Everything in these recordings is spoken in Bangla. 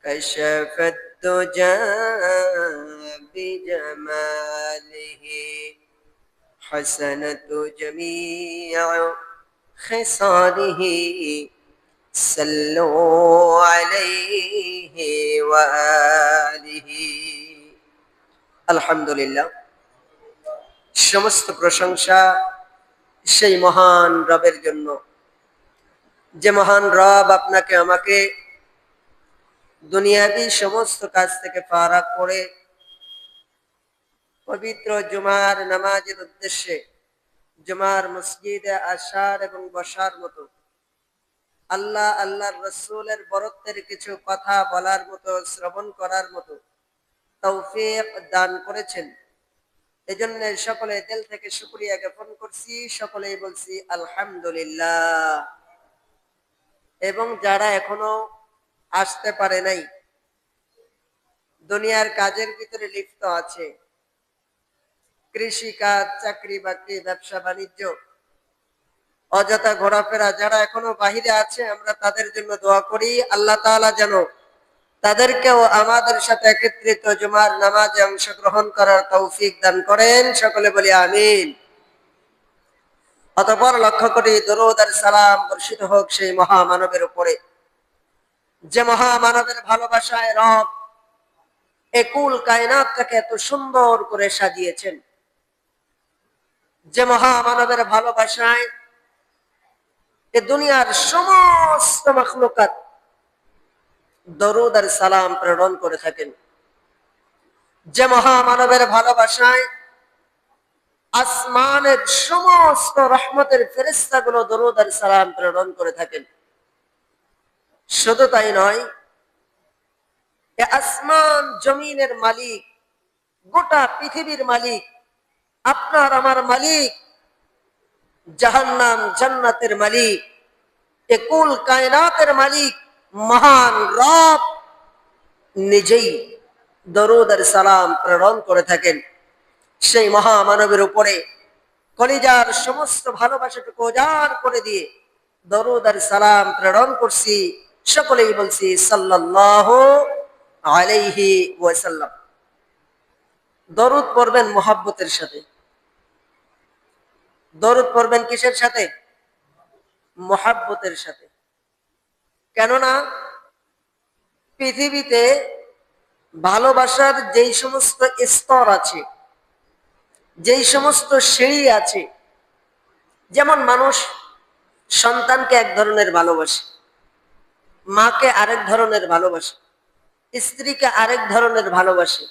كشف الدجى بجماله حسنة جميع خصاله صلوا عليه وآله আলহামদুলিল্লাহ। সমস্ত প্রশংসা সেই মহান রবের জন্য, যে মহান রব আপনাকে আমাকে দুনিয়াবি সমস্ত কাজ থেকে ফারাক করে পবিত্র জুমার নামাজের উদ্দেশ্যে জুমার মসজিদে আসার এবং বসার মতো, আল্লাহ আল্লাহর রসুলের বরত্বের কিছু কথা বলার মতো, শ্রবণ করার মতো তৌফিক দান করেছেন। এজন্য সকলে দিল থেকে শুকরিয়া জ্ঞাপন করছি, সকলেই বলছি আলহামদুলিল্লাহ। এবং যারা এখনো আসতে পারে নাই, দুনিয়ার কাজের ভিতরে লিপ্ত আছে, কৃষি কাজ, চাকরি বাকরি, ব্যবসা বাণিজ্য, অযথা ঘোরাফেরা, যারা এখনো বাহিরে আছে, আমরা তাদের জন্য দোয়া করি আল্লাহ তাআলা যেন তাদেরকেও আমাদের সাথে একত্রিত জুমার নামাজে অংশগ্রহণ করার তৌফিক দান করেন। সকলে বলি আমিন। অতঃপর লক্ষ্য করি দরুদ আর সালাম বর্ষিত হোক সেই মহামানবের উপরে, যে মহামানবের ভালোবাসায় রব একুল কায়নাতটাকে এত সুন্দর করে সাজিয়েছেন, যে মহামানবের ভালোবাসায় এ দুনিয়ার সমস্ত মাখলুকাত দরুদ আর সালাম প্রেরণ করে থাকেন, যে মহামানবের ভালোবাসায় আসমানের সমস্ত রহমতের ফেরেশতাগুলো দরুদ আর সালাম প্রেরণ করে থাকেন। শুধু তাই নয়, এ আসমান জমিনের মালিক, গোটা পৃথিবীর মালিক, আপনার আমার মালিক, জাহান্নাম জান্নাতের মালিক, এ কুল কায়নাতের মালিক মহান রব নিজেই দরুদ আর সালাম প্রেরণ করে থাকেন সেই মহামানবের উপরে। কলিজার সমস্ত ভালোবাসাটুকু উজাড় করে দিয়ে দরুদ আর সালাম প্রেরণ করছি, সকলেই বলছি সাল্লাল্লাহু আলাইহি ওয়াসাল্লাম। দরুদ পড়বেন মোহাব্বতের সাথে। দরুদ পড়বেন কিসের সাথে? মোহাব্বতের সাথে। কেননা পৃথিবীতে ভালোবাসার যেই সমস্ত স্তর আছে, যেই সমস্ত সিঁড়ি আছে, যেমন মানুষ সন্তানকে এক ধরনের ভালোবাসে, মাকে আরেক ধরনের ভালোবাসে, স্ত্রীকে আরেক ধরনের ভালোবাসে,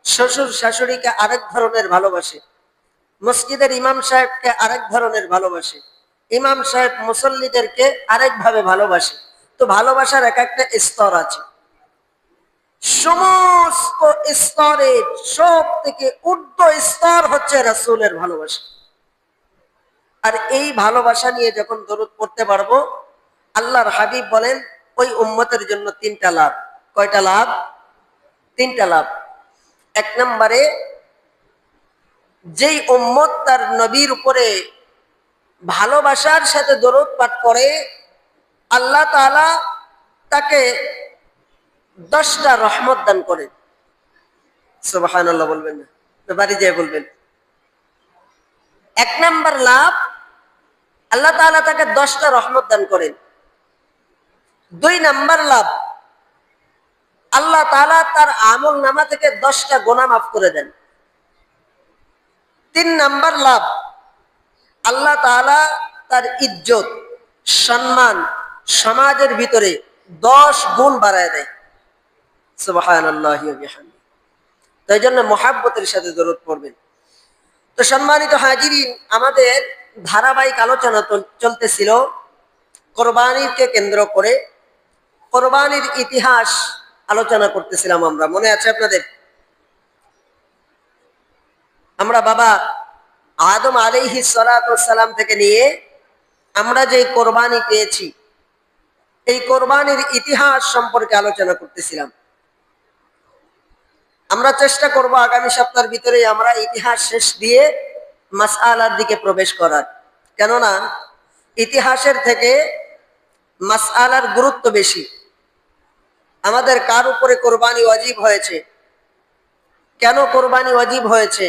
শ্বশুর শাশুড়িকে আরেক ধরনের ভালোবাসে, মসজিদের ইমাম সাহেবকে আরেক ধরনের ভালোবাসে, ইমাম সাহেব মুসল্লিদেরকে আরেকভাবে ভালোবাসে। তো ভালোবাসার এক একটা স্তর আছে। সমস্ত স্তরের সব থেকে ঊর্ধ্ব স্তর হচ্ছে রাসূলের ভালোবাসা। আর এই ভালোবাসা নিয়ে যখন দরুদ পড়তে পারবো, আল্লাহর হাবিব বলেন ওই উম্মতের জন্য তিনটা লাভ। কয়টা লাভ? তিনটা লাভ। এক নম্বরে, যেই উম্মত তার নবীর উপরে ভালোবাসার সাথে দরুদ পাঠ করে, আল্লাহ তাআলা তাকে 10টা রহমত দান করেন। সুবহানাল্লাহ বলবেন না, বাড়ি যেয়ে বলবেন। এক নাম্বার লাভ, আল্লাহ তাআলা তাকে 10টা রহমত দান করেন। 2 নাম্বার লাভ, আল্লাহ তাআলা তার আমল নামা থেকে 10টা গুনাহ মাফ করে দেন। 3 নাম্বার লাভ, আল্লাহ তাআলা তার ইজ্জত সম্মান সমাজের ভিতরে 10 গুণ বাড়ায় দেয়। সুবহানাল্লাহি ওয়া বিহামদিহি। তাই জন্য মুহাব্বতের সাথে দরুদ পড়বেন। তো সম্মানিত হাজিরিন, আমাদের ধারাবাহিক আলোচনা চলতেছিল কোরবানিকে কেন্দ্র করে। কোরবানির ইতিহাস আলোচনা করতেছিলাম আমরা, মনে আছে আপনাদের? আমরা বাবা আদম আলাইহিস সালাতু ওয়াস সালাম থেকে নিয়ে আমরা যে কোরবানি পেয়েছি, এই কোরবানির ইতিহাস সম্পর্কে আলোচনা করতেছিলাম। আমরা চেষ্টা করব আগামী সপ্তাহের ভিতরে আমরা ইতিহাস শেষ দিয়ে মাসআলার দিকে প্রবেশ করার। কেননা ইতিহাসের থেকে মাসআলার গুরুত্ব বেশি। আমাদের কার উপরে কোরবানি ওয়াজিব হয়েছে, কেন কোরবানি ওয়াজিব হয়েছে,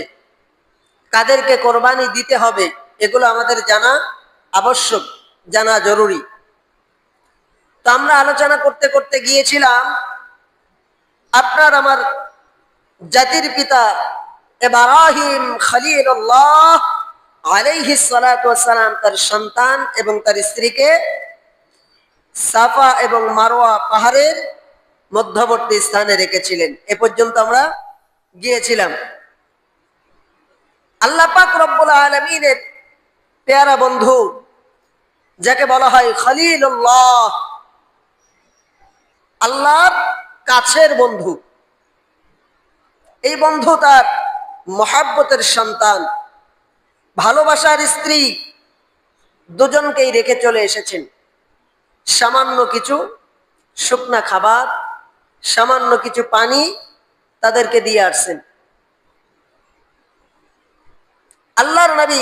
কাদেরকে কোরবানি দিতে হবে, এগুলো আমাদের জানা আবশ্যক, জানা জরুরি। তো আমরা আলোচনা করতে করতে গিয়েছিলাম আপনার আমার জাতির পিতা ইব্রাহিম খলিলুল্লাহ আলাইহিস সালাতু ওয়াস সালাম তার সন্তান এবং তার স্ত্রীকে সাফা এবং মারওয়া পাহাড়ের মধ্যবর্তী স্থানে রেখেছিলেন। এ পর্যন্ত আমরা গিয়েছিলাম। আল্লাহ পাক রব্বুল আলামিনের পেয়ারা বন্ধু, যাকে বলা হয় খলিলুল্লাহ, আল্লাহর কাছের বন্ধু, এই বন্ধু তার মহাব্বতের সন্তান, ভালোবাসার স্ত্রী দুজনকেই রেখে চলে এসেছেন। সামান্য কিছু শুকনা খাবার, সামান্য কিছু পানি তাদেরকে দিয়ে আসছেন। আল্লাহর নবী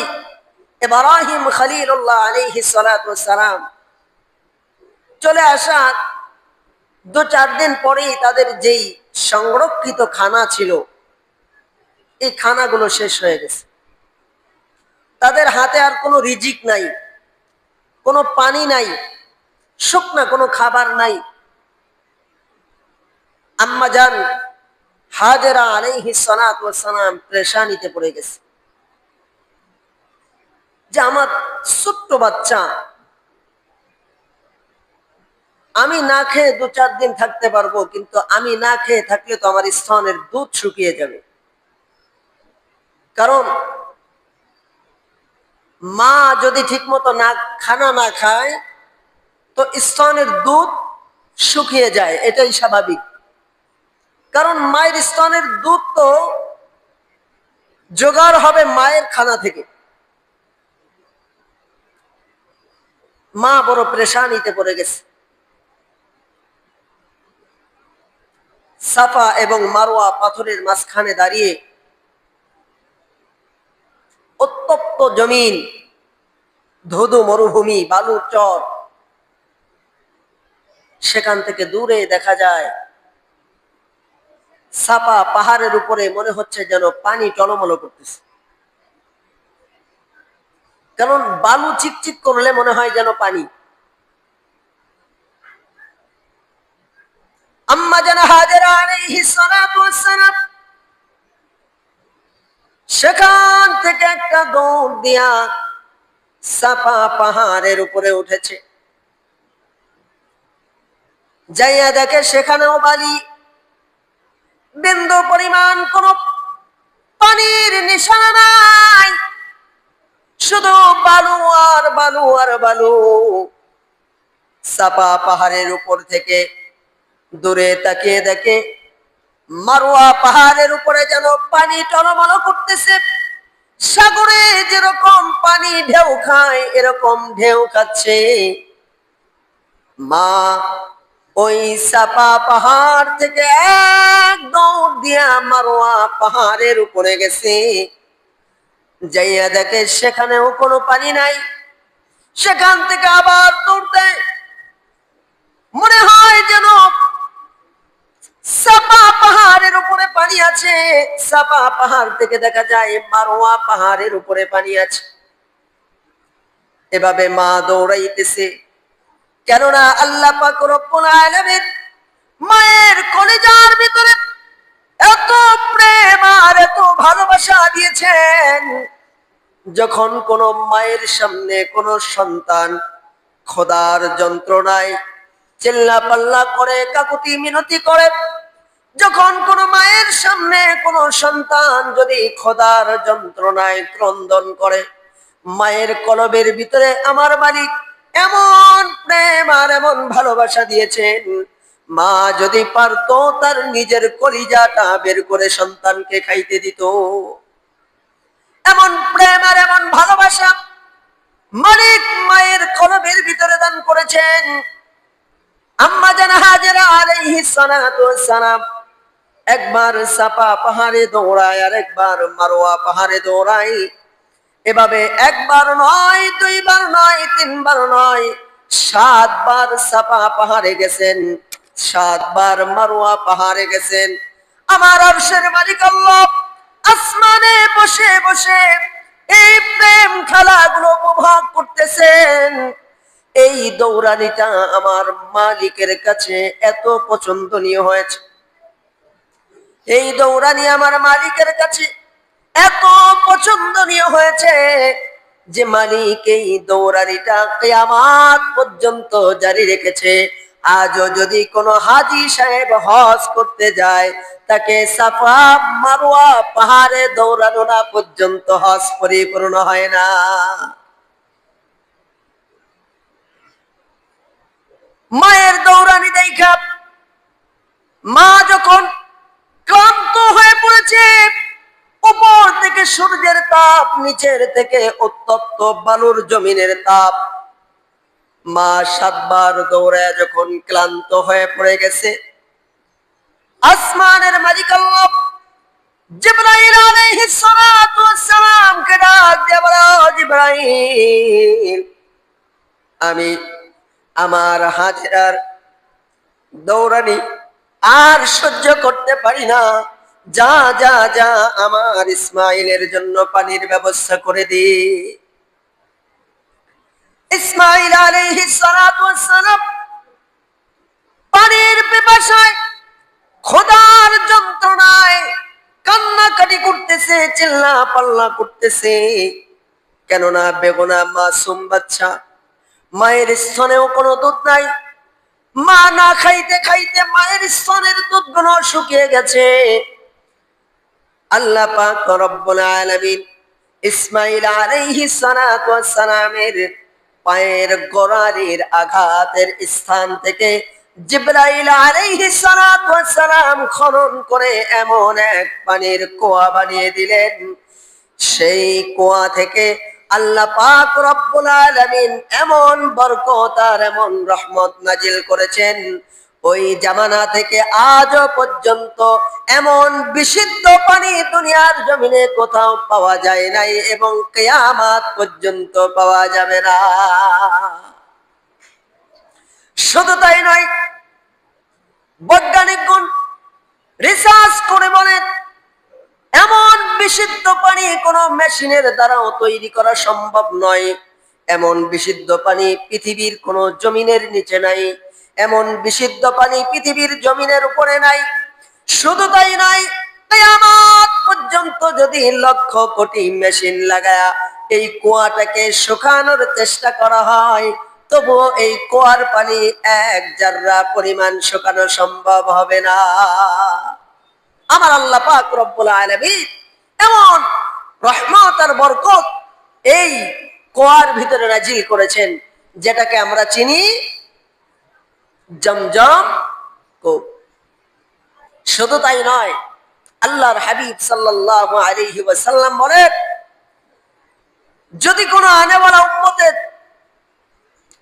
ইব্রাহিম খলিলুল্লাহ আলাইহিস সালাতু ওয়াস সালাম চলে আসার 2-4 দিন পরেই তাদের যেই সংরক্ষিত খানা ছিল, এই খানাগুলো শেষ হয়ে গেছে। তাদের হাতে আর কোনো রিজিক নাই, কোনো পানি নাই, শুকনা কোনো খাবার নাই। আম্মা জান হাজেরা আলাইহিস সালাতু ওয়াস সালাম পেরেশানিতে পড়ে গেছে যে আমার ছোট্ট বাচ্চা, আমি না খেয়ে 2-4 দিন থাকতে পারবো, কিন্তু আমি না খেয়ে থাকলে তো আমার স্তনের দুধ শুকিয়ে যাবে। কারণ মা যদি ঠিক মতো খানা না খায় তো স্তনের দুধ শুকিয়ে যায়, এটাই স্বাভাবিক। কারণ মায়ের স্তনের দুধ তো জোগাড় হবে মায়ের খানা থেকে। মা বড় পেরেশানিতে পড়ে গেছে। সাফা এবং মারওয়া পাথরের মাঝখানে দাঁড়িয়ে, উত্তপ্ত জমিন, ধুধু মরুভূমি, বালুর চর, সেখান থেকে দূরে দেখা যায় সাফা পাহাড়ের উপরে মনে হচ্ছে যেন পানি টলমল করতেছে। কারণ বালু চিকচিক করলে মনে হয় যেন পানি। আম্মা জান হাজেরা আলাইহিস সালাতু ওয়াস সালাম সেখান থেকে একটা দৌড় দিয়া সাফা পাহাড়ের উপরে উঠেছে। যাইয়া দেখে সেখানেও বালি, বিন্দু পরিমাণ কোন পানির নিশানা নাই, শুধু বালু আর বালু আর বালু। সাফা পাহাড়ের উপর থেকে দূরে তাকিয়ে দেখে মারওয়া পাহাড়ের উপরে যেন পানি টলমল করতেছে। সাগরে যেরকম পানি ঢেউ খায় এরকম ঢেউ খাচ্ছে। মা ওই সাফা পাহাড় থেকে এক দৌড় দিয়া মারওয়া পাহাড়ের উপরে গেছে। যাইয়া দেখে সেখানেও কোনো পানি নাই। সেখান থেকে আবার দৌড় দেয়। মনে হয় যেন সাফা পাহাড়ের উপরে পানি আছে। সাফা পাহাড় থেকে দেখা যায় মারওয়া পাহাড়ের উপরে পানি আছে। এভাবে মা দৌড়াইতেছে, কেননা আল্লাহ পাক রব্বুল আলামিন মায়ের কলিজার ভিতরে এত প্রেম আর এত ভালোবাসা দিয়েছেন, যখন কোন মায়ের সামনে কোন সন্তান খোদার যন্ত্রণায় চিল্লা পাল্লা করে, কাকুতি মিনতি করে, যখন কোন মায়ের সামনে কোন সন্তান যদি খোদার যন্ত্রণায় ক্রন্দন করে, মায়ের কলবের ভিতরে আমার মালিক এমন প্রেম আর এমন ভালোবাসা দিয়েছেন, মা যদি পারতো তার নিজের কলিজাটা বের করে সন্তানকে খাইতে দিত। এমন প্রেম আর এমন ভালোবাসা মালিক মায়ের কলবের ভিতরে দান করেছেন। আম্মা জান হাজেরা আলাইহিস সালাতু ওয়াস সালাম একবার সাফা পাহাড়ে দৌড়ায় আর একবার মারওয়া পাহাড়ে দৌড়ায়। এভাবে একবার নয়, দুইবার নয়, তিনবার নয়, 7 বার সাফা পাহাড়ে গেছেন। 7 বার মারওয়া পাহাড়ে গেছেন। আমার আরশের মালিক আল্লাহ আসমানে বসে বসে এই প্রেম খেলাগুলো উপভোগ করতেছেন। এই দৌড়ানিটা আমার মালিকের কাছে এত পছন্দনীয় হয়েছে, এই দৌড়ানি আমার মালিকের কাছে এত পছন্দনীয় হয়েছে যে মালিক এই দৌড়ানিটা কিয়ামত পর্যন্ত জারি রেখেছে। আজও যদি কোনো হাজী সাহেব হজ করতে যায়, তাকে সাফা মারওয়া পাহাড়ে দৌড়ানো না পর্যন্ত হজ পরিপূর্ণ হয় না। মায়ের দৌড়ানি দেখা মা যখন ক্লান্ত হয়ে পড়েছে, উপর থেকে সূর্যের তাপ, নিচের থেকে উত্তপ্ত বালুর জমিনের তাপ, মা 7 বার দৌড়ায় যখন ক্লান্ত হয়ে পড়ে গেছে, আসমানের মালিক আল্লাহ জিবরাইল আলাইহিস সালাতু ওয়াস সালাম কে ডাক দিয়ে বলে, জিবরাইল, আমি আমার হাজেরার দৌড়ানি আর সহ্য করতে পারি না, যা যা যা আমার ইসমাইলের জন্য পানির ব্যবস্থা করে দি। ইসমাইল আলাইহিস সালাতু ওয়াস সালাম পানির পিপাসায়, খোদার যন্ত্রণায় কান্নাকাটি করতেছে, চিল্লা পাল্লা করতেছে। কেননা বেগুনা মাসুম বাচ্চা, মায়ের স্তনেও কোনো দুধ নাই। মা না খাইতে খাইতে মায়ের স্তনের দুধগুলো শুকিয়ে গেছে। আল্লাহ পাক রব্বুল আলামিন ইসমাইল আলাইহিস সালাতু ওয়াস সালামের পায়ের গোড়ালির আঘাতের স্থান থেকে জিবরাইল আলাইহিস সালাতু ওয়াস সালাম খনন করে এমন এক পানির কুয়া বানিয়ে দিলেন। সেই কুয়া থেকে আল্লাহ পাক রব্বুল আলামিন এমন বরকত আর এমন রহমত নাজিল করেছেন, ওই জামানা থেকে আজ পর্যন্ত এমন বিশুদ্ধ পানি দুনিয়ার জমিনে কোথাও পাওয়া যায় নাই এবং কিয়ামত পর্যন্ত পাওয়া যাবে না। শুধু তাই নয়, বৈজ্ঞানিকগণ রিসার্চ করে বলেন, এমন বিশুদ্ধ পানি কোন মেশিনের দ্বারাও তৈরি করা সম্ভব নয়। এমন বিশুদ্ধ পানি পৃথিবীর কোন জমিনের নিচে নাই, এমন বিশুদ্ধ পানি পৃথিবীর জমিনের উপরে নাই। শুধু তাই নয়, কিয়ামত পর্যন্ত যদি লক্ষ কোটি মেশিন লাগায়া এই কুয়াটাকে শুকানোর চেষ্টা করা হয়, তবুও এই কুয়ার পানি এক জাররা পরিমাণ শুকানো সম্ভব হবে না। আমার আল্লাহ পাক রব্বুল আলামিন এমন রহমত আর বরকত এই কুয়ার ভিতরে নাজিল করেছেন, যেটাকে আমরা চিনি জমজম কূপ। শুধু তাই নয়, আল্লাহর হাবিব সাল্লাল্লাহু আলাইহি ওয়াসাল্লাম বলেন, যদি কোনো আনেওয়ালা উম্মতের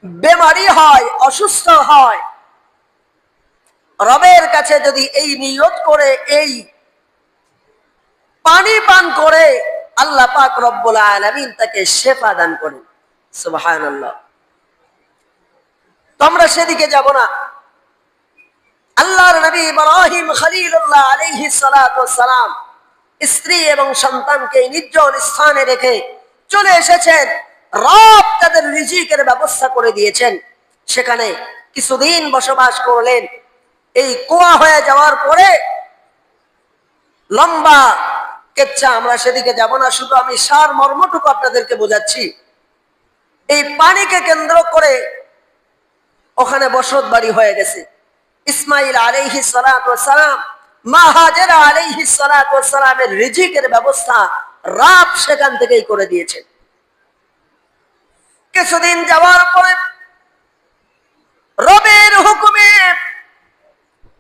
বেমারি হয়, অসুস্থ হয়, রবের কাছে যদি এই নিয়ত করে এই পানি পান করে, আল্লাহ পাক রব্বুল আলামিন তাকে শিফা দান করেন। সুবহানাল্লাহ। তোমরা সেদিকে যাব না। আল্লাহর নবী ইব্রাহিম খলিলুল্লাহ আলাইহিস সালাতু ওয়াস সালাম স্ত্রী এবং সন্তানকে নির্জন স্থানে রেখে চলে এসেছেন। রব তাদের রিজিকের ব্যবস্থা করে দিয়েছেন, সেখানে কিছুদিন বসবাস করলেন। এই কুয়া হয়ে যাওয়ার পরে লম্বা কেচ্ছা, আমরা সেদিকে যাব না, শুধু আমি সার মর্মটুকু আপনাদেরকে বোঝাচ্ছি। এই পানিকে কেন্দ্র করে ওখানে বসত বাড়ি হয়ে গেছে। ইসমাইল আলাইহিস সালাতু ওয়াস সালাম, মা হাজেরা আলাইহিস সালাতু ওয়াস সালামের রিজিকের ব্যবস্থা রব সেখান থেকেই করে দিয়েছেন। কিছুদিন যাওয়ার পরে রবের হুকুমে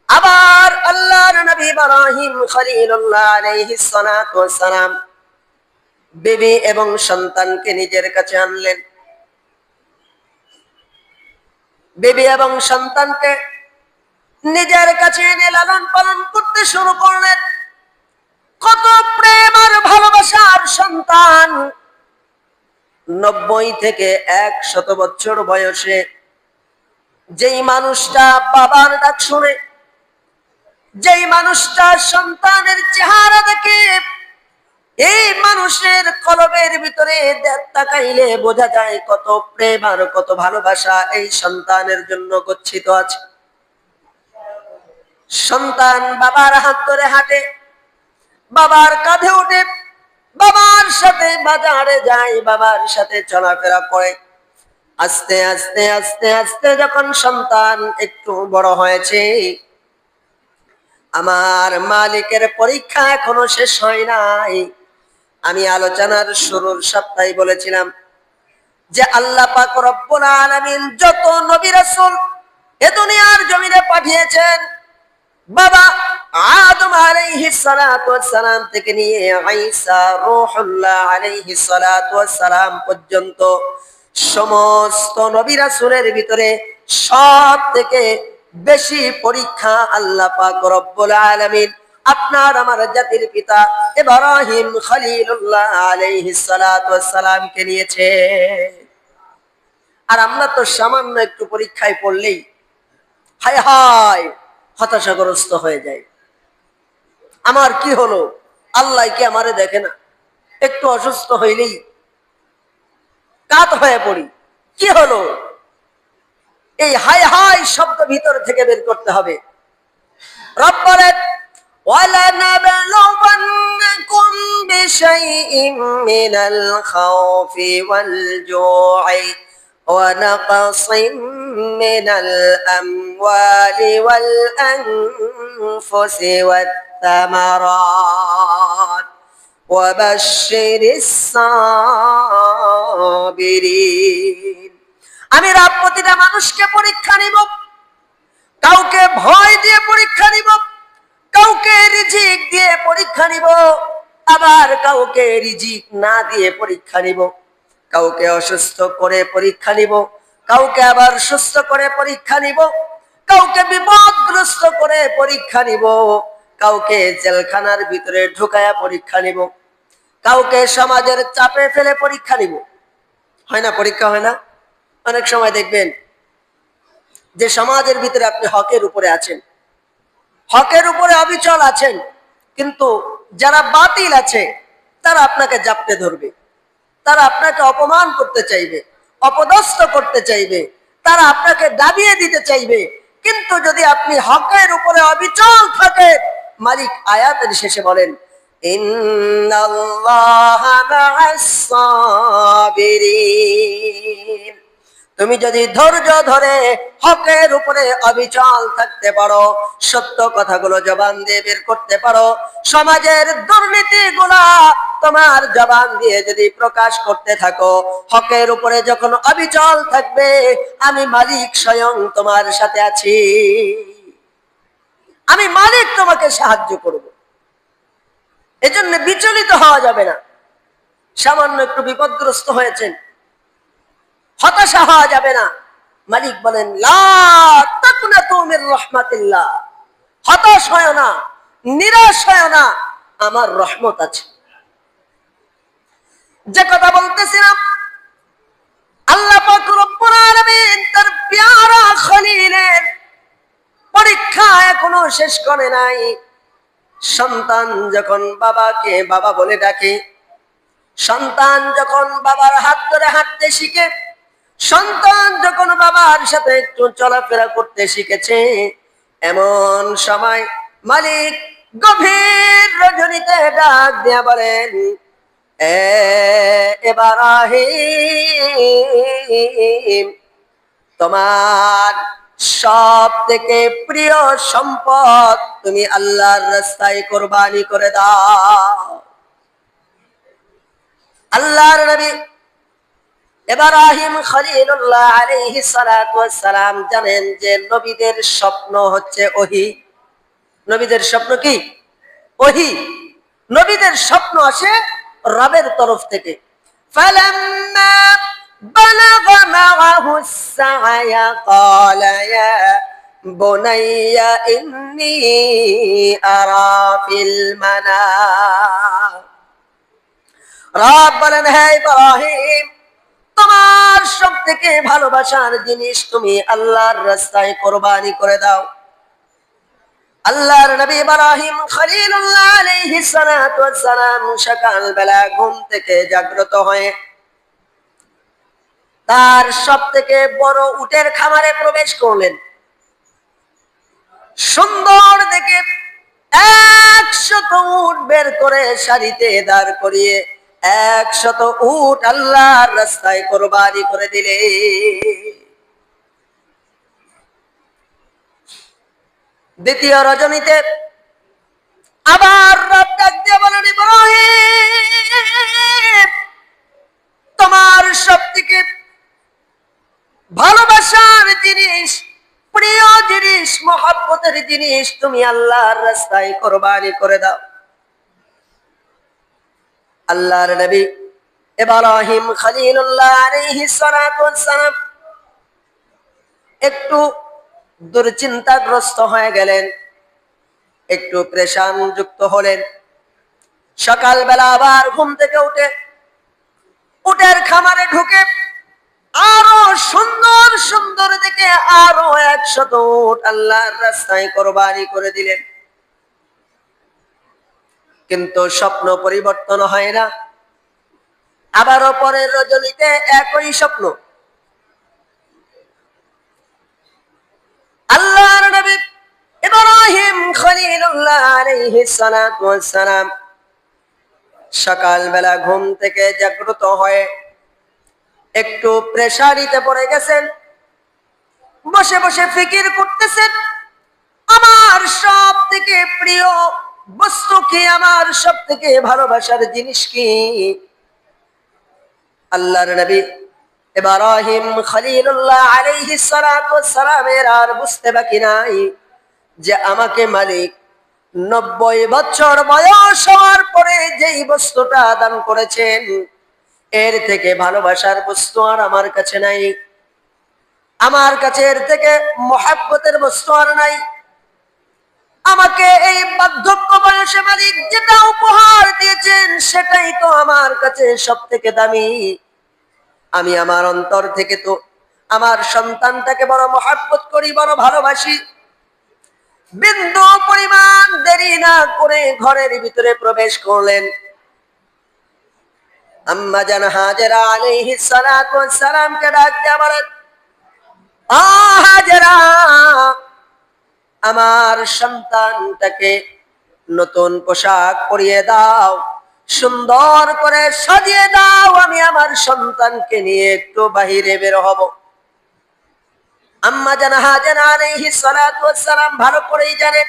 আবার আল্লাহর নবী ইব্রাহিম খলিলুল্লাহ আলাইহিস সালাতু ওয়াস সালাম বিবি এবং সন্তানকে নিজের কাছে আনলেন। বিবি এবং সন্তানকে নিজের কাছে এনে লালন পালন করতে শুরু করলেন। কত প্রেম আর ভালোবাসার সন্তান! 90 থেকে 100 বছর বয়সে যেই মানুষটা বাবার ডাক শুনে, যেই মানুষটা সন্তানের চেহারা দেখে, এই মানুষের কলবের ভিতরে তাকাইলে বোঝা যায় কত প্রেম আর কত ভালোবাসা এই সন্তানের জন্য গচ্ছিত আছে। সন্তান বাবার হাত ধরে হাঁটে, বাবার কাঁধে ওঠে, বাবার সাথে বাজারে যায়, বাবার সাথে চলাফেরা করে। আস্তে আস্তে আস্তে আস্তে যখন সন্তান একটু বড় হয়েছে, আমার মালিকের পরীক্ষা এখনো শেষ হয় নাই। আমি আলোচনার শুরুর সপ্তাহে বলেছিলাম যে আল্লাহ পাক রব্বুল আলামিন যত নবী রাসূল এ দুনিয়ার জমিনে পাঠিয়েছেন, বাবা আদম আলাইহিস সালাতু ওয়াস সালাম থেকে নিয়ে ঈসা রূহুল্লাহ আলাইহিস সালাতু ওয়াস সালাম পর্যন্ত সমস্ত নবী রাসূলের ভিতরে সব থেকে বেশি পরীক্ষা আল্লাহ পাক রব্বুল আলামিন আপনার আমার জাতির পিতা ইব্রাহিম খলিলুল্লাহ আলাইহিস সালাতু ওয়াস সালাম কে নিয়েছে। আর আমরা তো সামান্য একটু পরীক্ষায় পড়লেই হায় হায় হতাশাগ্রস্ত হয়ে যায়। আমার কি হলো, আল্লাহ কি আমারে দেখে না? একটু অসুস্থ হইলেই কাত হয়ে পড়ি, কি হলো? এই হায় হায় শব্দ ভিতর থেকে বের করতে হবে। রব বলেন وَلَنَبْلُوَنَّكُمْ بِشَيْءٍ مِّنَ الْخَوْفِ وَالْجُوعِ وَنَقْصٍ مِّنَ الْأَمْوَالِ وَالْأَنفُسِ وَالثَّمَرَاتِ وَبَشِّرِ الصَّابِرِينَ। আমি রব প্রতিটা মানুষকে পরীক্ষা নিব, কাউকে ভয় দিয়ে পরীক্ষা নিব, কাউকে রিজিক দিয়ে পরীক্ষা নিব, আবার কাউকে রিজিক না দিয়ে পরীক্ষা নিব। কাউকে অসুস্থ করে পরীক্ষা নিব, কাউকে আবার সুস্থ করে পরীক্ষা নিব, কাউকে বিপদগ্রস্ত করে পরীক্ষা নিব, কাউকে জেলখানার ভিতরে ঢুকায়া পরীক্ষা নিব, কাউকে সমাজের চাপে ফেলে পরীক্ষা নিব। হয় না? পরীক্ষা হয় না? অনেক সময় দেখবেন যে সমাজের ভিতরে আপনি হকের উপরে আছেন, হকের উপরে অবিচল আছেন, কিন্তু যারা বাতিল আছে তারা আপনাকে জাপটে ধরবে, তারা আপনাকে অপমান করতে চাইবে, অপদস্থ করতে চাইবে, তারা আপনাকে দাবিয়ে দিতে চাইবে। কিন্তু যদি আপনি হকের উপরে অবিচল থাকেন, মালিক আয়াতের শেষে বলেন ইন্নাল্লাহা মা'আস সাবিরিন। তুমি যদি ধৈর্য ধরে হকের উপরে অবিচল থাকতে পারো, সত্য কথাগুলো জবান দিয়ে বের করতে পারো, সমাজের দুর্নীতিগুলা তোমার জবান দিয়ে যদি প্রকাশ করতে থাকো, হকের উপরে যখন অবিচল থাকবে, আমি মালিক স্বয়ং তোমার সাথে আছি, আমি মালিক তোমাকে সাহায্য করব। এজন্য বিচলিত হওয়া যাবে না। সামান্য একটু বিপদগ্রস্ত হয়েছেন, হতাশা হওয়া যাবে না। মালিক বলেন লা তাকনাতু মির রাহমাতিল্লাহ, হতাশ হয় না, নিরাশ হয় না, আমার রহমত আছে। যে কথা বলতেছিলাম, আল্লাহ পাক রব্বুল আলামিন তার পেয়ারা খলিলের পরীক্ষা এখনো শেষ করে নাই। সন্তান যখন বাবাকে বাবা বলে ডাকে, সন্তান যখন বাবার হাত ধরে হাঁটতে শিখে, সন্তান যখন বাবার সাথে একটু চলাফেরা করতে শিখেছে, এমন সময় মালিক গভীর রজনীতে ডাক দিয়া বলেন ইব্রাহিম, তোমার সব থেকে প্রিয় সম্পদ তুমি আল্লাহর রাস্তায় কোরবানি করে দাও। আল্লাহর নবী ইব্রাহিম খলিলুল্লাহ আলাইহিস সালাতু ওয়াস সালাম জানেন যে নবীদের স্বপ্ন হচ্ছে ওহী। নবীদের স্বপ্ন কি? ওহী। নবীদের স্বপ্ন আসে রবের তরফ থেকে। ফালাম্মা বালাগা মাআহুস সা'য়া ক্বালা ইয়া বুনাইয়া ইন্নী আরা ফিল মানাম। রব বলেন হে ইব্রাহিম, তোমার সব থেকে ভালোবাসার জিনিস তুমি আল্লাহর রাস্তায় কোরবানি করে দাও। আল্লাহর নবী ইব্রাহিম খলিলুল্লাহ আলাইহিস সালাতু ওয়াস সালাম সকাল বেলা ঘুম থেকে জাগ্রত হয়ে তার সব থেকে বড় উটের খামারে প্রবেশ করলেন। সুন্দর দেখে 100 উট বের করে সারিতে দাঁড় করিয়ে 100 উট আল্লাহর রাস্তায় কোরবানি করে দিলে। দ্বিতীয় রজনীতে আবার রব ডাক দিয়ে বলেন, ইব্রাহিম তোমার সব থেকে ভালোবাসার জিনিস, প্রিয় জিনিস, মহব্বতের জিনিস তুমি আল্লাহর রাস্তায় কোরবানি করে দাও। আল্লাহর নবী ইব্রাহিম খলিলুল্লাহ আলাইহিস সালাতু ওয়াস সালাম একটু দুশ্চিন্তাগ্রস্ত হয়ে গেলেন, একটু পেরেশান যুক্ত হলেন। সকালবেলা আবার ঘুম থেকে উঠে উটের খামারে ঢুকে আরো সুন্দর সুন্দর দেখে আরো 100 উট আল্লাহর রাস্তায় কোরবানি করে দিলেন। কিন্তু স্বপ্ন পরিবর্তন হয় না। আবারও পরের রজনীতে একই স্বপ্ন। আল্লাহর নবী ইব্রাহিম খলিলুল্লাহ আলাইহিস সালাতু ওয়াস সালাম সকালবেলা ঘুম থেকে জাগ্রত হয়ে একটু প্রেসারিতে পড়ে গেছেন। বসে বসে ফিকির করতেছেন, আমার সব থেকে প্রিয় বস্তু কি, আমার সব থেকে ভালোবাসার জিনিস কি? আল্লাহর নবী ইব্রাহিম খলিলুল্লাহ আলাইহিস সালাতু ওয়াস সালামের আর বুঝতে বাকি নাই যে আমাকে মালিক 90 বছর বয়স হওয়ার পরে যেই বস্তুটা দান করেছেন, এর থেকে ভালোবাসার বস্তু আর আমার কাছে নাই। আমার কাছে এর থেকে মহব্বতের বস্তু আর নাই। আমাকে এই বার্ধক্য বয়সে মালিক যেটা উপহার দিয়েছেন সেটাই তো আমার কাছে সব থেকে দামি। আমি আমার অন্তর থেকে তো আমার সন্তানটাকে বড় মহব্বত করি, বড় ভালোবাসি। বিন্দু পরিমাণ দেরি না করে ঘরের ভিতরে প্রবেশ করলেন। আম্মা জান হাজেরা আলাইহিস সালাতু ওয়াস সালামকে ডাক দিয়ে বলেন, আ হাজেরা, আমার সন্তানটাকে নতুন পোশাক পরিয়ে দাও, সুন্দর করে সাজিয়ে দাও, আমি আমার সন্তানকে নিয়ে একটু বাহিরে বের হব। আম্মা জান হাজেরা আলাইহিস সালাতু ওয়াস সালাম ভালো করেই জানেন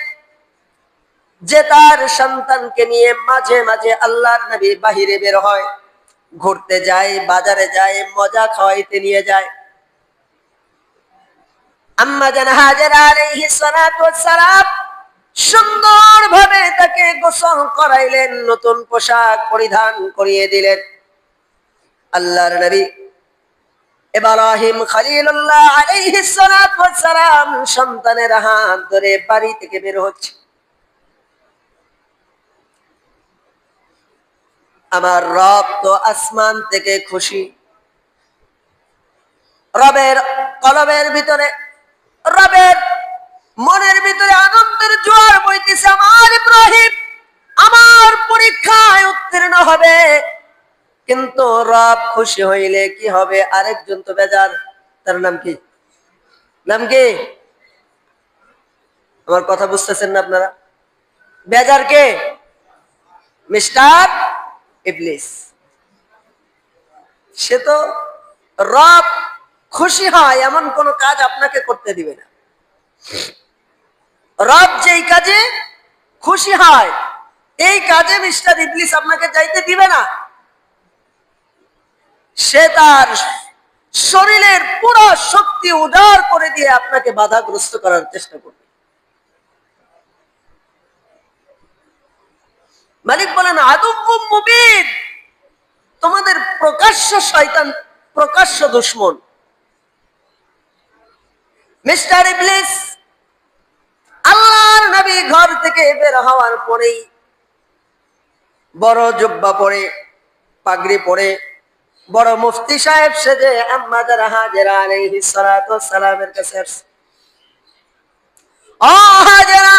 যে তার সন্তানকে নিয়ে মাঝে মাঝে আল্লাহর নবী বাহিরে বের হয়, ঘুরতে যায়, বাজারে যায়, মজা খাওয়াইতে নিয়ে যায়। আম্মা জান হাজেরা আলাইহিস সালাতু ওয়াস সালাম সুন্দরভাবে তাকে গোসল করাইলেন, নতুন পোশাক পরিধান করিয়ে দিলেন। আল্লাহর নবী ইব্রাহিম খলিলুল্লাহ আলাইহিস সালাতু ওয়াস সালাম সন্তানের হাত ধরে বাড়ি থেকে বের হচ্ছে। আমার রব তো আসমান থেকে খুশি। রবের কলবের ভিতরে, রবের মনের ভিতরে আনন্দের জোয়ার বইতেছে। আমার ইব্রাহিম আমার পরীক্ষায় উত্তীর্ণ হবে। কিন্তু রব খুশি হইলে কি হবে? আরেকজন তো বেজার। তার নাম কি? নাম কি? আমার কথা বুঝতেছেন না আপনারা? বেজার কে? মিস্টার ইবলিস। সে তো রব খুশি হয় এমন কোন কাজ আপনাকে করতে দিবে না। রব যেই কাজে খুশি হয় এই কাজে মিস্টার ইবলিস আপনাকে যাইতে দিবে না। সে তার শরীরের পুরো শক্তি উজাড় করে দিয়ে আপনাকে বাধাগ্রস্ত করার চেষ্টা করবে। মালিক বলেন, আদুউম মুবিন, তোমাদের প্রকাশ্য শয়তান, প্রকাশ্য দুশমন মিস্টার ইবলিস। আল্লাহর নবী ঘর থেকে বের হওয়ার পরেই বড় জুব্বা পরে, পাগড়ি পরে, বড় মুফতি সাহেব সেজে আম্মা জান হাজেরা আলাইহিস সালাতু ওয়াস সালামের কাছে আসছে। ও হাজেরা,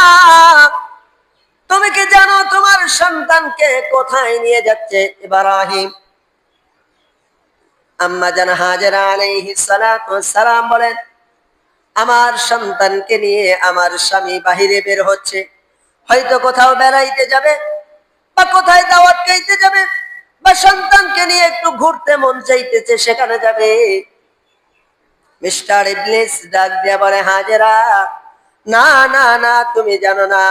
তুমি কি জানো তোমার সন্তানকে কোথায় নিয়ে যাচ্ছে ইব্রাহিম? আম্মা জান হাজেরা আলাইহিস সালাতু ওয়াস সালাম বলেন, আমার সন্তানকে নিয়ে আমার স্বামী বাহিরে বের হচ্ছে, হয়তো কোথাও বেড়াইতে যাবে, বা কোথায় দাওয়াত খাইতে যাবে, বা সন্তানকে নিয়ে একটু ঘুরতে মন চাইতেছে, সেখানে যাবে। মিস্টার ইবলিস ডাক দিয়া বলে, হাজেরা, না না না, তুমি জানো না,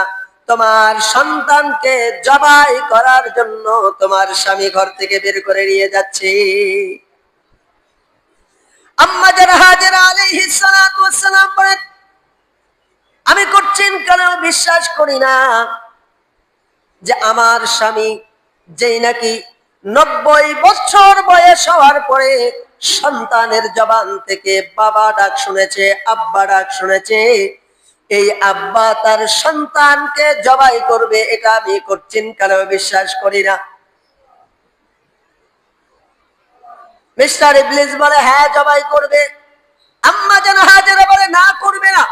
তোমার সন্তানকে জবাই করার জন্য তোমার স্বামী ঘর থেকে বের করে নিয়ে যাচ্ছে। আম্মা জান হাজেরা আলাইহিস সালাতু ওয়াস সালাম বলেন, আমি কোশ্চিন কালেও বিশ্বাস করি না যে আমার স্বামী, যেই নাকি 90 বছর বয়স হওয়ার পরে সন্তানের জবান থেকে বাবা ডাক শুনেছে, আব্বা ডাক শুনেছে, এই আব্বা তার সন্তানকে জবাই করবে, এটা আমি কোশ্চিন কালেও বিশ্বাস করি না। মিস্টার ইবলিস বলে, হ্যাঁ জবাই করবে। আম্মা জান হাজেরা বলে, না করবে না।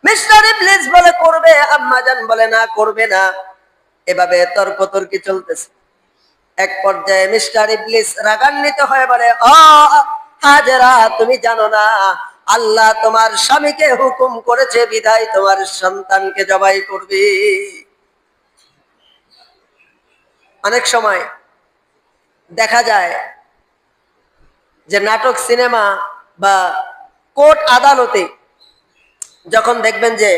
মিস্টার ইবলিস বলে করবে, আম্মা জান বলে না করবে না। এভাবে তর্কতর্কি চলতেছে। এক পর্যায়ে মিস্টার ইবলিস রাগান্বিত হয়ে বলে, ও হাজেরা, তুমি জানো না আল্লাহ তোমার স্বামীকে হুকুম করেছে বিধায় তোমার সন্তানকে জবাই করবে। অনেক সময় দেখা যায় যে নাটক, সিনেমা বা কোর্ট আদালতে যখন দেখবেন যে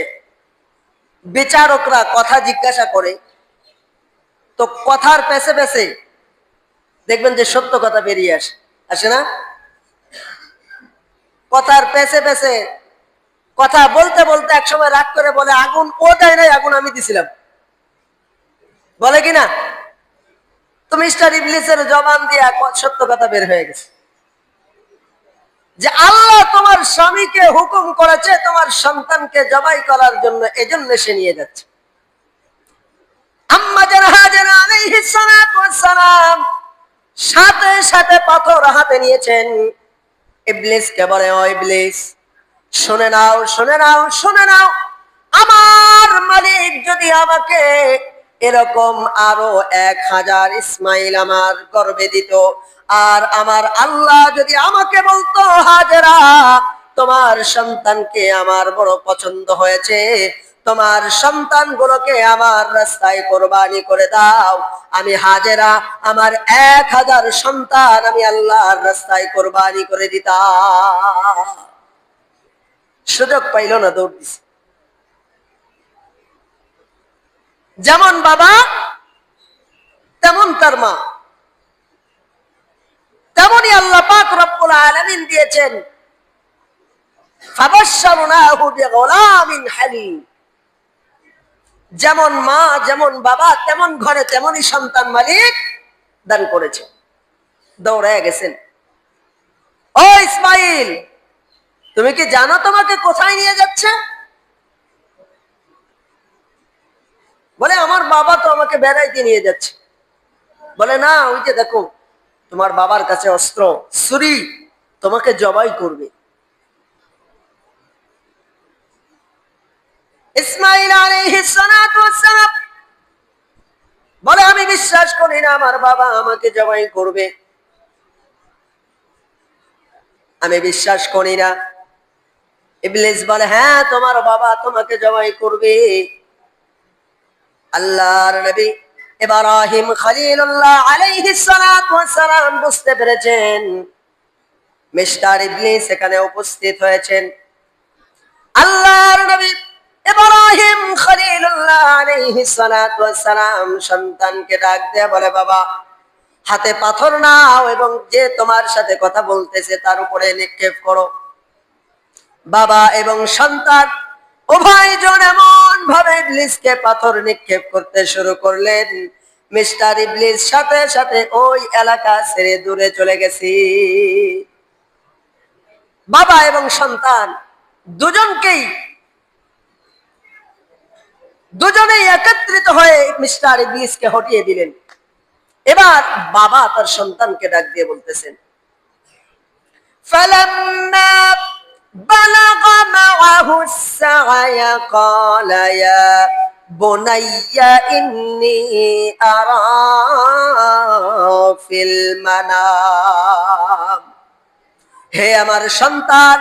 বিচারকরা কথা জিজ্ঞাসা করে, তো কথার পেছে পেছে দেখবেন যে সত্য কথা বেরিয়ে আসে, আসে না? কথার পেছে পেছে কথা বলতে বলতে একসময় রাগ করে বলে, আগুন ও দেয় নাই, আগুন আমি দিছিলাম, বলে কিনা? তো মিস্টার ইবলিসের জবান দিয়ে সত্য কথা বের হয়ে গেছে যে আল্লাহ তোমার স্বামীকে হুকুম করেছে তোমার সন্তানকে জবাই করার জন্য, এজন্য সে নিয়ে যাচ্ছে। আম্মা জান হাজেরা আলাইহিস সালাতু ওয়াস সালাম সাথে সাথে পাথর হাতে নিয়েছেন। ইবলিসকে বলে, ও ইবলিস, শুনে নাও শুনে নাও শুনে নাও, আমার মালিক যদি আমাকে এরকম আরো 1000 ইসমাইল আমার গর্ভে দিত, আর আমার আল্লাহ যদি আমাকে বলতো, হাজেরা, তোমার সন্তানকে আমার বড় পছন্দ হয়েছে, তোমার সন্তানগুলোকে আমার রাস্তায় কোরবানি করে দাও, আমি হাজেরা আমার 1000 সন্তান আমি আল্লাহর রাস্তায় কোরবানি করে দিতাম। সুযোগ পাইল না, দৌড় দিছে। যেমন বাবা তেমন তার মা, তেমনই আল্লাহ পাক রব্বুল আলামিন দিয়েছেন, ফাবাশশারনাহু বিগুলামিন হালিম। যেমন মা যেমন বাবা তেমন ঘরে তেমনই সন্তান মালিক দান করেছে। দৌড়ায় গেছেন, ও ইসমাইল, তুমি কি জানো তোমাকে কোথায় নিয়ে যাচ্ছে? বলে, আমার বাবা তো আমাকে বেড়াইতে নিয়ে যাচ্ছে। বলে, না, ওই যে দেখো তোমার বাবার কাছে অস্ত্র, ছুরি, তোমাকে জবাই করবে। ইসমাইল আলাইহিস সালাতু ওয়াস সালাম বলে, আমি বিশ্বাস করি না আমার বাবা আমাকে জবাই করবে, আমি বিশ্বাস করি না। ইবলিস বলে, হ্যাঁ তোমার বাবা তোমাকে জবাই করবে। আল্লাহর নবী ইব্রাহিম খলিলুল্লাহ আলাইহিস সালাতু ওয়াস সালাম বুঝতে পেরেছেন মিস্টার ইবলিস এখানে উপস্থিত হয়েছেন। আল্লাহর নবী ইব্রাহিম খলিলুল্লাহ আলাইহিস সালাতু ওয়াস সালাম সন্তানকে ডাক দিয়ে বলে, বাবা, হাতে পাথর নাও এবং যে তোমার সাথে কথা বলতেছে তার উপরে নিক্ষেপ করো। বাবা এবং সন্তান উভয়জন এমন ভাবে ইবলিসকে পাথর নিক্ষেপ করতে শুরু করলেন, মিস্টার ইবলিস সাথে সাথে ওই এলাকা ছেড়ে দূরে চলে গেছে। বাবা এবং সন্তান দুজনেই একত্রিত হয়ে মিস্টার ইবলিসকে হটিয়ে দিলেন। এবার বাবা তার সন্তানকে ডাক দিয়ে বলতেছেন, فلما بلغ معه السعي قال يا بني إني أرى في المنام হে আমার সন্তান,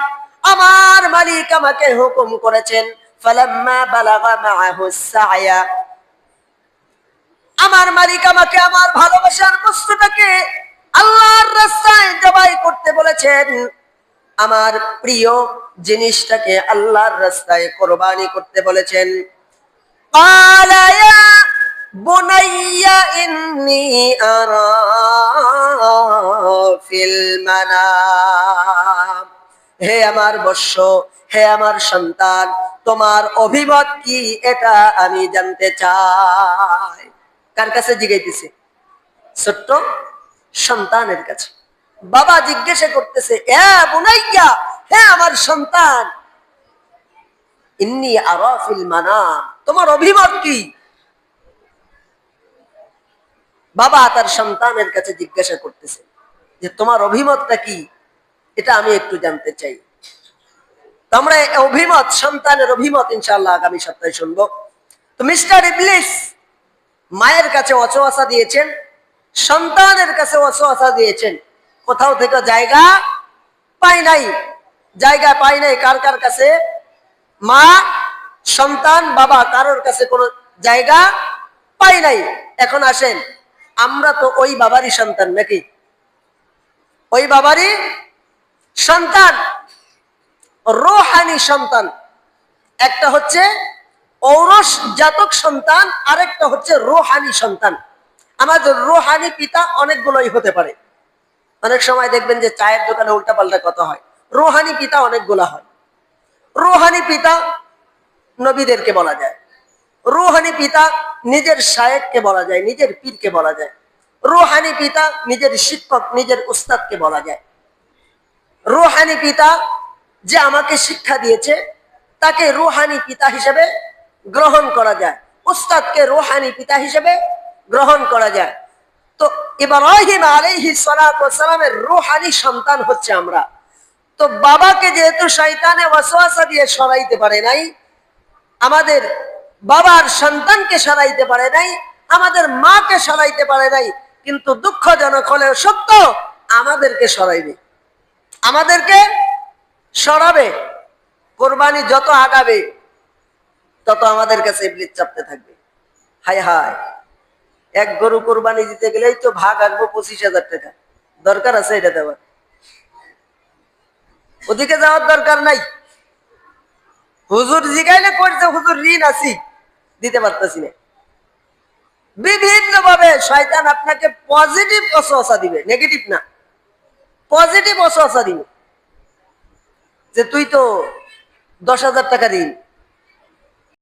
আমার মালিক আমাকে হুকুম করেছেন, ফালাম্মা বালাগা মাআহু সায়া, আমার মালিক আমাকে আমার ভালোবাসার বস্তুটাকে আল্লাহর রাস্তায় জবাই করতে বলেছেন, আমার প্রিয় জিনিসটাকে আল্লাহর রাস্তায় কোরবানি করতে বলেছেন। ক্বালা ইয়া বুনাইয়া ইন্নী আরা ফিল মানাম, হে আমার বৎস, হে আমার সন্তান, তোমার অভিমত কি এটা আমি জানতে চাই। কার কাছে জিজ্ঞাসা? ছোট্ট সন্তানের কাছে। বাবা জিজ্ঞাসা করতেছে, এ বুনাইয়া, হে আমার সন্তান, ইন্নী আরা ফিল মানাম, তোমার অভিমত কি? বাবা তার সন্তানের কাছে জিজ্ঞাসা করতেছে যে তোমার অভিমতটা কি, এটা আমি একটু জানতে চাই। আমরা অভিমত, সন্তানের অভিমত ইনশাআল্লাহ আগামী সপ্তাহে শুনবো। তো মিস্টার ইবলিস মায়ের কাছে ওয়াসওয়াসা দিয়েছেন, সন্তানের কাছে ওয়াসওয়াসা দিয়েছেন, কোথাও থেকে জায়গা পাই নাই। জায়গা পাই নাই কার কার কাছে? মা, সন্তান, বাবা, কারোর কাছে কোনো জায়গা পাই নাই। এখন আসেন, আমরা তো ওই বাবারই সন্তান নাকি? ওই বাবারই সন্তান, রূহানি সন্তান। একটা হচ্ছে ঔরস জাতক সন্তান, আরেকটা হচ্ছে রূহানি সন্তান। আমাদের রূহানি পিতা অনেকগুলোই হতে পারে। অনেক সময় দেখবেন যে চায়ের দোকানে উল্টাপাল্টা কথা হয়। রূহানি পিতা অনেকগুলা হয়। রূহানি পিতা নবীদেরকে বলা যায়, রূহানি পিতা নিজের শায়েখকে বলা যায়, নিজের পীরকে বলা যায়। রূহানি পিতা নিজের শিক্ষক, নিজের উস্তাদকে বলা যায়। রূহানি পিতা যে আমাকে শিক্ষা দিয়েছে তাকে রূহানি পিতা হিসেবে গ্রহণ করা যায়, উস্তাদকে রূহানি পিতা হিসেবে গ্রহণ করা যায়। তো ইব্রাহিম আলাইহিস সালাতু ওয়াস সালামের রূহানি সন্তান হচ্ছে আমরা। তো বাবাকে যেহেতু শয়তানে ওয়াসওয়াসা দিয়ে সরাইতে পারে নাই, আমাদের বাবার সন্তানকে সরাইতে পারে নাই, আমাদের মাকে সরাইতে পারে নাই, কিন্তু দুঃখজনক হলেও সত্য, আমাদেরকে সরাইবে, আমাদেরকে সরাবে। কোরবানি যত আগাবে তত আমাদের কাছে ইবলিস চাপতে থাকবে। হায় হায়, এক গরু কোরবানি দিতে গেলেই তো ভাগ আসবো 25,000 টাকা। দরকার আছে এটা দেওয়ার? ওদিকে যাওয়ার দরকার নাই। হুজুর জিগাইলে করছে, হুজুর ঋণ আছি, দিতে পারতেছি না। বিভিন্ন ভাবে শয়তান আপনাকে পজিটিভ ওয়াসওয়াসা দিবে, নেগেটিভ না, পজিটিভ ওয়াসওয়াসা দিবে যে তুই তো 10,000 টাকা ঋণ,